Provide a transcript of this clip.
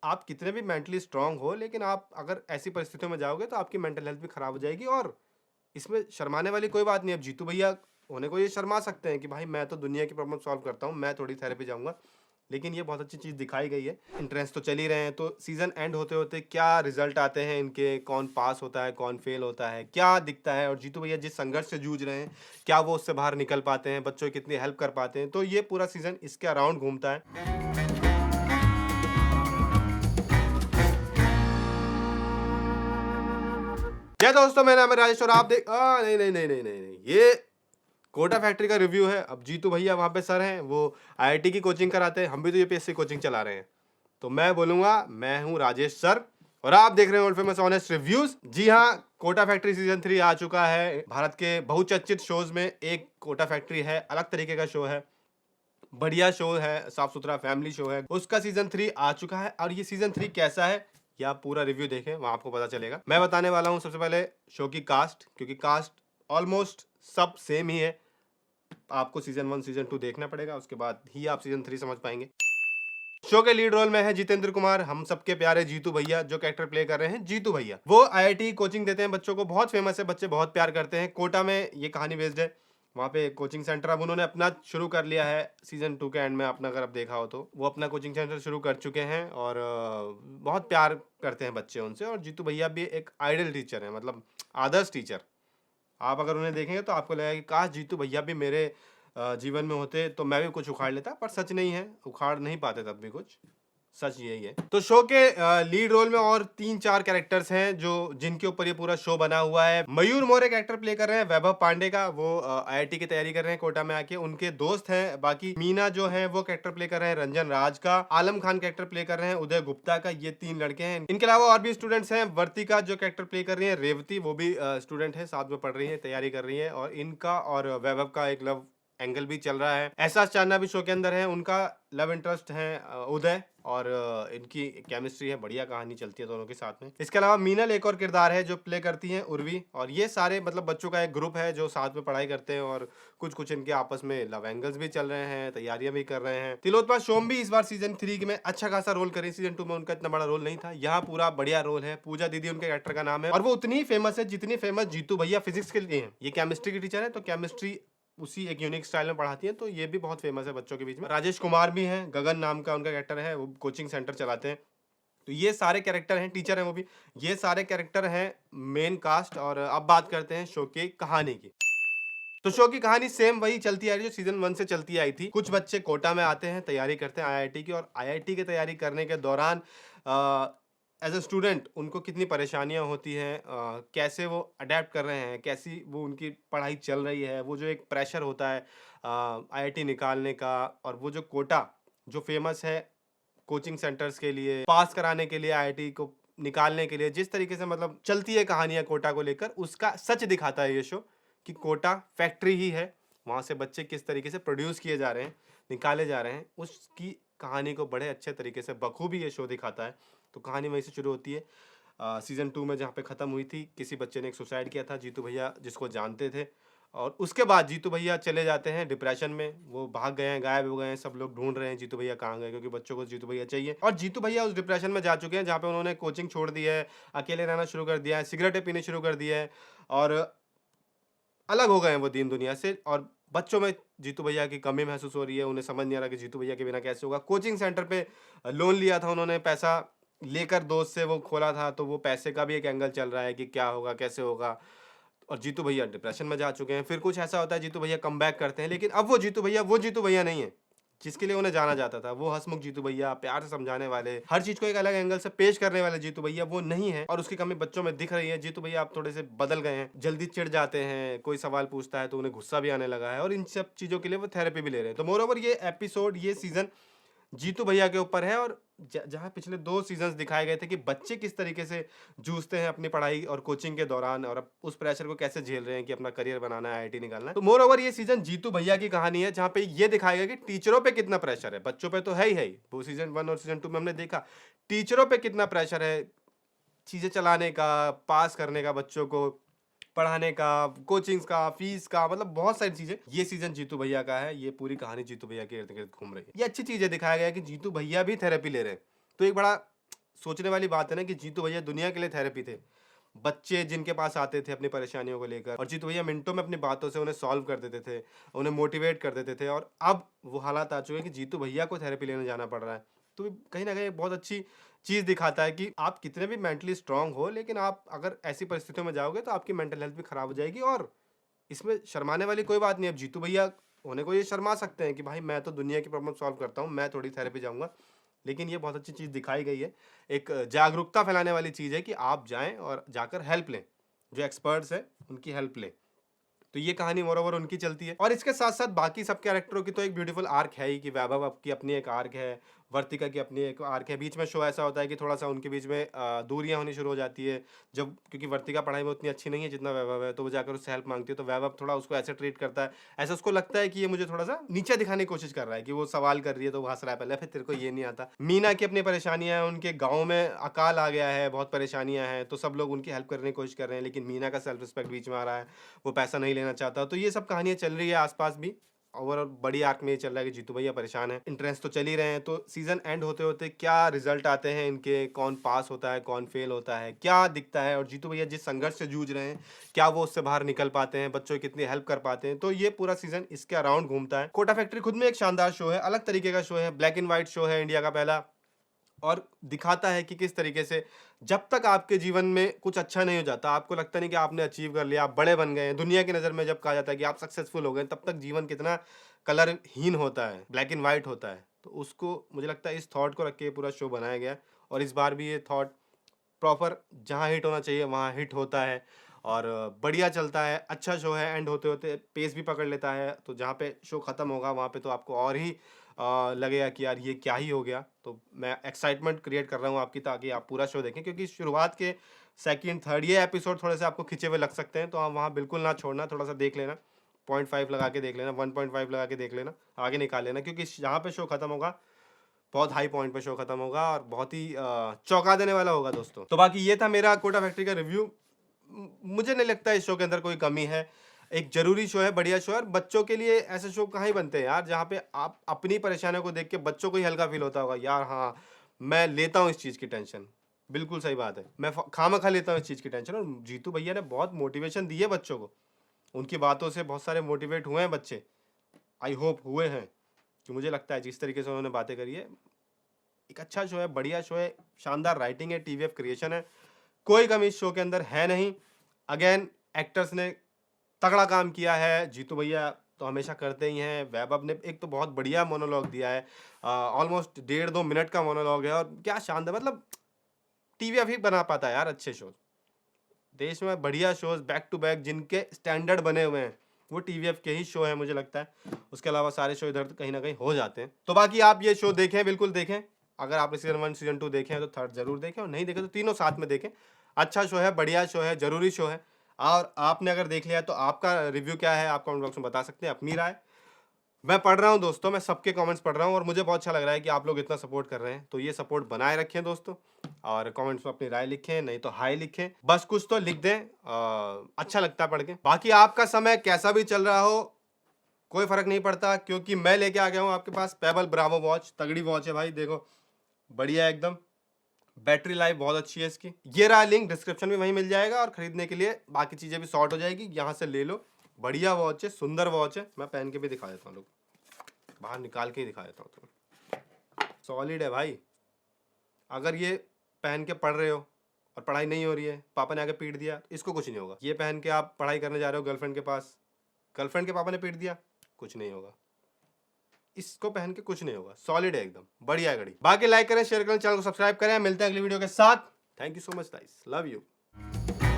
आप कितने भी मेंटली स्ट्रांग हो, लेकिन आप अगर ऐसी परिस्थितियों में जाओगे तो आपकी मेंटल हेल्थ भी खराब हो जाएगी। और इसमें शर्माने वाली कोई बात नहीं है। अब जीतू भैया होने को ये शर्मा सकते हैं कि भाई मैं तो दुनिया की प्रॉब्लम सॉल्व करता हूँ, मैं थोड़ी थेरेपी जाऊँगा। लेकिन ये बहुत अच्छी चीज़ दिखाई गई है। इंट्रेंस तो चल ही रहे हैं, तो सीज़न एंड होते-होते क्या रिज़ल्ट आते हैं इनके, कौन पास होता है, कौन फेल होता है, क्या दिखता है और जीतू भैया जिस संघर्ष से जूझ रहे हैं, क्या वो उससे बाहर निकल पाते हैं, बच्चों की कितनी हेल्प कर पाते हैं। तो ये पूरा सीज़न इसके अराउंड घूमता है। जय दोस्तों, मेरा नाम है राजेश और आप देख नहीं, नहीं, नहीं, नहीं, नहीं, नहीं, ये कोटा फैक्ट्री का रिव्यू है। अब जीतू भैया वहाँ पे सर हैं, वो आईआईटी की कोचिंग कराते हैं, हम भी तो यूपीएससी कोचिंग चला रहे हैं। तो मैं बोलूँगा, मैं हूँ राजेश सर और आप देख रहे हैं वर्ल्ड फेमस ऑनेस्ट रिव्यूज़। जी हाँ, कोटा फैक्ट्री सीज़न 3 आ चुका है। भारत के बहुचर्चित शोज़ में एक कोटा फैक्ट्री है, अलग तरीके का शो है, बढ़िया शो है, साफ-सुथरा फैमिली शो है। उसका सीज़न 3 आ चुका है और ये सीज़न 3 कैसा है, ये आप पूरा रिव्यू देखें, वहाँ आपको पता चलेगा। मैं बताने वाला हूँ सबसे पहले शो की कास्ट, क्योंकि कास्ट ऑलमोस्ट सब सेम ही है। आपको सीज़न 1, सीज़न 2 देखना पड़ेगा, उसके बाद ही आप सीज़न 3 समझ पाएँगे। शो के लीड रोल में है जितेंद्र कुमार, हम सबके प्यारे जीतू भैया, जो कैरेक्टर प्ले कर रहे हैं जीतू भैया। वो आईआईटी कोचिंग देते हैं बच्चों को, बहुत फेमस है, बच्चे बहुत प्यार करते हैं। कोटा में ये कहानी बेस्ड है। वहाँ पे कोचिंग सेंटर अब उन्होंने अपना शुरू कर लिया है सीज़न 2 के एंड में, आपने अगर अब देखा हो तो। वो अपना कोचिंग सेंटर शुरू कर चुके हैं और बहुत प्यार करते हैं बच्चे उनसे। और जीतू भैया भी एक आइडल टीचर हैं, मतलब आदर्श टीचर। आप अगर उन्हें देखेंगे तो आपको लगेगा कि काश जीतू भैया भी मेरे जीवन में होते तो मैं भी कुछ उखाड़ लेता, पर सच नहीं है, उखाड़ नहीं पाते तब भी कुछ, सच यही है। तो शो के लीड रोल में और 3-4 कैरेक्टर्स हैं जो जिनके ऊपर ये पूरा शो बना हुआ है। मयूर मौर्य कैरेक्टर प्ले कर रहे हैं वैभव पांडे का, वो आईआईटी की तैयारी कर रहे हैं कोटा में आके, उनके दोस्त हैं। बाकी मीना जो है वो कैरेक्टर प्ले कर रहे हैं रंजन राज का, आलम खान कैरेक्टर प्ले कर रहे हैं उदय गुप्ता का। ये 3 लड़के हैं। इनके अलावा और भी स्टूडेंट्स हैं। वर्तिका जो कैरेक्टर प्ले कर रही है रेवती, वो भी स्टूडेंट है, साथ में पढ़ रही है, तैयारी कर रही है। और इनका और वैभव का एक लव एंगल भी चल रहा है। एहसास चांदना भी शो के अंदर है, उनका लव इंटरेस्ट है उदय, और इनकी केमिस्ट्री है, बढ़िया कहानी चलती है दोनों के साथ में। इसके अलावा मीनल एक और किरदार है जो प्ले करती हैं उर्वी। और ये सारे मतलब बच्चों का एक ग्रुप है जो साथ में पढ़ाई करते हैं और कुछ इनके आपस में लव एंगल्स भी चल रहे हैं, तैयारियां भी कर रहे हैं। तिलोत्तमा शोम भी इस बार सीजन 3 में अच्छा खासा रोल करें। सीजन 2 में उनका इतना बड़ा रोल नहीं था, यहाँ पूरा बढ़िया रोल है। पूजा दीदी उनके कैरेक्टर का नाम है और वो उतनी ही फेमस है जितनी फेमस जीतू भैया फिजिक्स के लिए हैं। ये केमिस्ट्री की टीचर है, तो केमिस्ट्री उसी एक यूनिक स्टाइल में पढ़ाती हैं, तो ये भी बहुत फेमस है बच्चों के बीच में। राजेश कुमार भी हैं, गगन नाम का उनका कैरेक्टर है, वो कोचिंग सेंटर चलाते हैं। तो ये सारे कैरेक्टर हैं, टीचर हैं वो भी। ये सारे कैरेक्टर हैं मेन कास्ट। और अब बात करते हैं शो की कहानी की। तो शो की कहानी सेम वही चलती आ रही है जो सीजन 1 से चलती आई थी। कुछ बच्चे कोटा में आते हैं, तैयारी करते हैं आईआईटी की, और आईआईटी की तैयारी करने के दौरान एज अ स्टूडेंट उनको कितनी परेशानियां होती हैं, कैसे वो अडेप्ट कर रहे हैं, कैसी वो उनकी पढ़ाई चल रही है, वो जो एक प्रेशर होता है आईआईटी निकालने का, और वो जो कोटा जो फेमस है कोचिंग सेंटर्स के लिए, पास कराने के लिए, आईआईटी को निकालने के लिए, जिस तरीके से मतलब चलती है कहानियां कोटा को लेकर, उसका सच दिखाता है ये शो कि कोटा फैक्ट्री ही है। वहाँ से बच्चे किस तरीके से प्रोड्यूस किए जा रहे हैं, निकाले जा रहे हैं, उसकी कहानी को बड़े अच्छे तरीके से बखूबी ये शो दिखाता है। तो कहानी वहीं से शुरू होती है सीज़न 2 में, जहाँ पे ख़त्म हुई थी। किसी बच्चे ने एक सुसाइड किया था, जीतू भैया जिसको जानते थे, और उसके बाद जीतू भैया चले जाते हैं डिप्रेशन में। वो भाग गए हैं, गायब हो गए हैं, सब लोग ढूंढ रहे हैं जीतू भैया कहाँ गए, क्योंकि बच्चों को जीतू भैया चाहिए। और जीतू भैया उस डिप्रेशन में जा चुके हैं जहाँ पे उन्होंने कोचिंग छोड़ दी है, अकेले रहना शुरू कर दिया है, सिगरेटें पीने शुरू कर दिया है, और अलग हो गए हैं वो दीन दुनिया से। और बच्चों में जीतू भैया की कमी महसूस हो रही है, उन्हें समझ नहीं आ रहा कि जीतू भैया के बिना कैसे होगा। कोचिंग सेंटर पे लोन लिया था उन्होंने, पैसा लेकर दोस्त से वो खोला था, तो वो पैसे का भी एक एंगल चल रहा है कि क्या होगा, कैसे होगा। और जीतू भैया डिप्रेशन में जा चुके हैं। फिर कुछ ऐसा होता है, जीतू भैया कमबैक करते हैं, लेकिन अब वो जीतू भैया नहीं है जिसके लिए उन्हें जाना जाता था। वो हंसमुख जीतू भैया, प्यार से समझाने वाले, हर चीज को एक अलग एंगल से पेश करने वाले जीतू भैया वो नहीं है, और उसकी कमी बच्चों में दिख रही है। जीतू भैया आप थोड़े से बदल गए हैं, जल्दी चिढ़ जाते हैं, कोई सवाल पूछता है तो उन्हें गुस्सा भी आने लगा है, और इन सब चीजों के लिए वो थेरेपी भी ले रहे हैं। तो मोर ओवर ये एपिसोड, ये सीजन जीतू भैया के ऊपर है। और जहाँ पिछले 2 सीज़न्स दिखाए गए थे कि बच्चे किस तरीके से जूझते हैं अपनी पढ़ाई और कोचिंग के दौरान, और अब उस प्रेशर को कैसे झेल रहे हैं कि अपना करियर बनाना है, आईआईटी निकालना है। तो मोर ओवर ये सीज़न जीतू भैया की कहानी है, जहाँ पे ये दिखाया गया कि टीचरों पे कितना प्रेशर है। बच्चों पे तो है ही। वो सीज़न 1 और सीज़न 2 में हमने देखा, टीचरों पे कितना प्रेशर है चीज़ें चलाने का, पास करने का, बच्चों को पढ़ाने का, कोचिंग्स का, फीस का, मतलब बहुत सारी चीजें। ये सीजन जीतू भैया का है। ये पूरी कहानी जीतू भैया के इर्द गिर्द घूम रही है। ये अच्छी चीज है, दिखाया गया है कि जीतू भैया भी थेरेपी ले रहे हैं। तो एक बड़ा सोचने वाली बात है ना कि जीतू भैया दुनिया के लिए थेरेपी थे। बच्चे जिनके पास आते थे अपनी परेशानियों को लेकर, और जीतू भैया मिनटों में अपनी बातों से उन्हें सॉल्व कर देते थे, उन्हें मोटिवेट कर देते थे, और अब वो हालात आ चुके हैं कि जीतू भैया को थेरेपी लेने जाना पड़ रहा है। तो कहीं न कहीं बहुत अच्छी चीज़ दिखाता है कि आप कितने भी मेंटली स्ट्रांग हो, लेकिन आप अगर ऐसी परिस्थितियों में जाओगे तो आपकी मेंटल हेल्थ भी खराब हो जाएगी, और इसमें शर्माने वाली कोई बात नहीं है। अब जीतू भैया होने को ये शर्मा सकते हैं कि भाई मैं तो दुनिया की प्रॉब्लम सॉल्व करता हूँ, मैं थोड़ी थेरेपी जाऊँगा। लेकिन ये बहुत अच्छी चीज़ दिखाई गई है। एक जागरूकता फैलाने वाली चीज़ है कि आप जाएँ और जाकर हेल्प लें। जो एक्सपर्ट्स हैं, उनकी हेल्प लें। तो ये कहानी मोरोवर उनकी चलती है, और इसके साथ-साथ बाकी सब कैरेक्टरों की तो एक ब्यूटीफुल आर्क है ही कि वैभव अब की अपनी एक आर्क है, वर्तिका की अपनी एक आर्क है। बीच में शो ऐसा होता है कि थोड़ा-सा उनके बीच में दूरियाँ होनी शुरू हो जाती है। जब क्योंकि वर्तिका पढ़ाई में उतनी अच्छी नहीं है जितना वैभव है, तो वो जाकर उससे हेल्प माँगती है, तो वैभव थोड़ा उसको ऐसे ट्रीट करता है। ऐसा उसको लगता है कि ये मुझे थोड़ा-सा नीचे दिखाने की कोशिश कर रहा है कि वो सवाल कर रही है तो वो हँस रहा है पहले, फिर तेरे को ये नहीं आता। मीना की अपनी परेशानियाँ हैं, उनके गाँव में अकाल आ गया है, बहुत परेशानियाँ हैं, तो सब लोग उनकी हेल्प करने की कोशिश कर रहे हैं, लेकिन मीना का सेल्फ रिस्पेक्ट बीच में आ रहा है, वो पैसा नहीं लेना चाहता। तो ये सब कहानियाँ चल रही है आस-पास भी। ओवरऑल बड़ी आर्क में ये चल रहा है कि जीतू भैया परेशान हैं। इंटरेस्ट तो चल ही रहे हैं, तो सीज़न एंड होते-होते क्या रिज़ल्ट आते हैं इनके, कौन पास होता है, कौन फेल होता है, क्या दिखता है, और जीतू भैया जिस संघर्ष से जूझ रहे हैं, क्या वो उससे बाहर निकल पाते हैं, बच्चों की कितनी हेल्प कर पाते हैं। तो ये पूरा सीज़न इसके अराउंड घूमता है। कोटा फैक्ट्री खुद में एक शानदार शो है, अलग तरीके का शो है, ब्लैक एंड व्हाइट शो है, इंडिया का पहला, और दिखाता है कि किस तरीके से जब तक आपके जीवन में कुछ अच्छा नहीं हो जाता, आपको लगता नहीं कि आपने अचीव कर लिया, आप बड़े बन गए हैं, दुनिया की नज़र में जब कहा जाता है कि आप सक्सेसफुल हो गए, तब तक जीवन कितना कलरहीन होता है, ब्लैक एंड व्हाइट होता है। तो उसको मुझे लगता है इस थॉट को रख के ये पूरा शो बनाया गया है, और इस बार भी ये थॉट प्रॉपर जहाँ हिट होना चाहिए वहाँ हिट होता है, और बढ़िया चलता है, अच्छा शो है। एंड होते-होते पेस भी पकड़ लेता है, तो जहाँ पे शो खत्म होगा वहाँ पे तो आपको और ही लगेगा कि यार ये क्या ही हो गया। तो मैं एक्साइटमेंट क्रिएट कर रहा हूँ आपकी, ताकि आप पूरा शो देखें, क्योंकि शुरुआत के सेकंड, थर्ड ये एपिसोड थोड़े से आपको खिंचे हुए लग सकते हैं, तो आप वहाँ बिल्कुल ना छोड़ना, थोड़ा-सा देख लेना, 0.5 लगा के देख लेना, 1.5 लगा के देख लेना, आगे निकाल लेना, क्योंकि जहाँ पे शो खत्म होगा बहुत हाई पॉइंट पे शो खत्म होगा, और बहुत ही चौंका देने वाला होगा दोस्तों। तो बाकी ये था मेरा कोटा फैक्ट्री का रिव्यू। मुझे नहीं लगता इस शो के अंदर कोई कमी है। एक ज़रूरी शो है, बढ़िया शो है, और बच्चों के लिए ऐसे शो कहाँ ही बनते हैं यार, जहाँ पे आप अपनी परेशानियों को देख के बच्चों को ही हल्का फ़ील होता होगा, यार हाँ, मैं लेता हूँ इस चीज़ की टेंशन। बिल्कुल सही बात है। मैं फ खामख़ा लेता हूँ इस चीज़ की टेंशन, और जीतू भैया ने बहुत मोटिवेशन दी है बच्चों को। उनकी बातों से बहुत सारे मोटिवेट हुए हैं बच्चे। आई होप हुए हैं, कि मुझे लगता है जिस तरीके से उन्होंने बातें करी है, एक अच्छा शो है, बढ़िया शो है, शानदार राइटिंग है, टीवीएफ क्रिएशन है, कोई कमी इस शो के अंदर है नहीं। अगेन एक्टर्स ने तगड़ा काम किया है, जीतू भैया तो हमेशा करते ही हैं, वैभव ने एक तो बहुत बढ़िया मोनोलॉग दिया है, ऑलमोस्ट 1.5-2 मिनट का मोनोलॉग है, और क्या शानदार, मतलब टीवीएफ ही बना पाता है यार अच्छे शोज़। देश में बढ़िया शोज़ बैक टू बैक जिनके स्टैंडर्ड बने हुए हैं, वो टीवीएफ के ही शो हैं मुझे लगता है। उसके अलावा सारे शो इधर कहीं न कहीं हो जाते हैं। तो बाकी आप ये शो देखें, बिल्कुल देखें। अगर आपने सीज़न 1, सीज़न 2 देखे हैं तो थर्ड ज़रूर देखें, और नहीं देखे तो तीनों साथ में देखें। अच्छा शो है, बढ़िया शो है, ज़रूरी शो है। और आपने अगर देख लिया तो आपका रिव्यू क्या है, आप कमेंट बॉक्स में बता सकते हैं अपनी राय। मैं पढ़ रहा हूँ दोस्तों, मैं सबके कमेंट्स पढ़ रहा हूँ, और मुझे बहुत अच्छा लग रहा है कि आप लोग इतना सपोर्ट कर रहे हैं। तो ये सपोर्ट बनाए रखें दोस्तों, और कमेंट्स में अपनी राय लिखें, नहीं तो हाय लिखें, बस कुछ तो लिख दें। अच्छा लगता है पढ़ के। बाकी आपका समय कैसा भी चल रहा हो, कोई फ़र्क नहीं पड़ता, क्योंकि मैं लेके आ गया हूँ आपके पास पेबल ब्रावो वॉच। तगड़ी वॉच है भाई, देखो बढ़िया एकदम, बैटरी लाइफ बहुत अच्छी है इसकी। ये रहा लिंक, डिस्क्रिप्शन में वहीं मिल जाएगा, और खरीदने के लिए बाकी चीज़ें भी सॉर्ट हो जाएगी, यहाँ से ले लो। बढ़िया वॉच है, सुंदर वॉच है। मैं पहन के भी दिखा देता हूँ, लोग बाहर निकाल के ही दिखा देता हूँ तुम्हें। सॉलिड है भाई। अगर ये पहन के पढ़ रहे हो और पढ़ाई नहीं हो रही है, पापा ने आके पीट दिया, इसको कुछ नहीं होगा। ये पहन के आप पढ़ाई करने जा रहे हो गर्लफ्रेंड के पास, गर्लफ्रेंड के पापा ने पीट दिया, कुछ नहीं होगा। इसको पहन के कुछ नहीं होगा, सॉलिड है एकदम, बढ़िया है घड़ी। बाकी लाइक करें, शेयर करें, चैनल को सब्सक्राइब करें। मिलते हैं अगली वीडियो के साथ। Thank you so much guys, love you.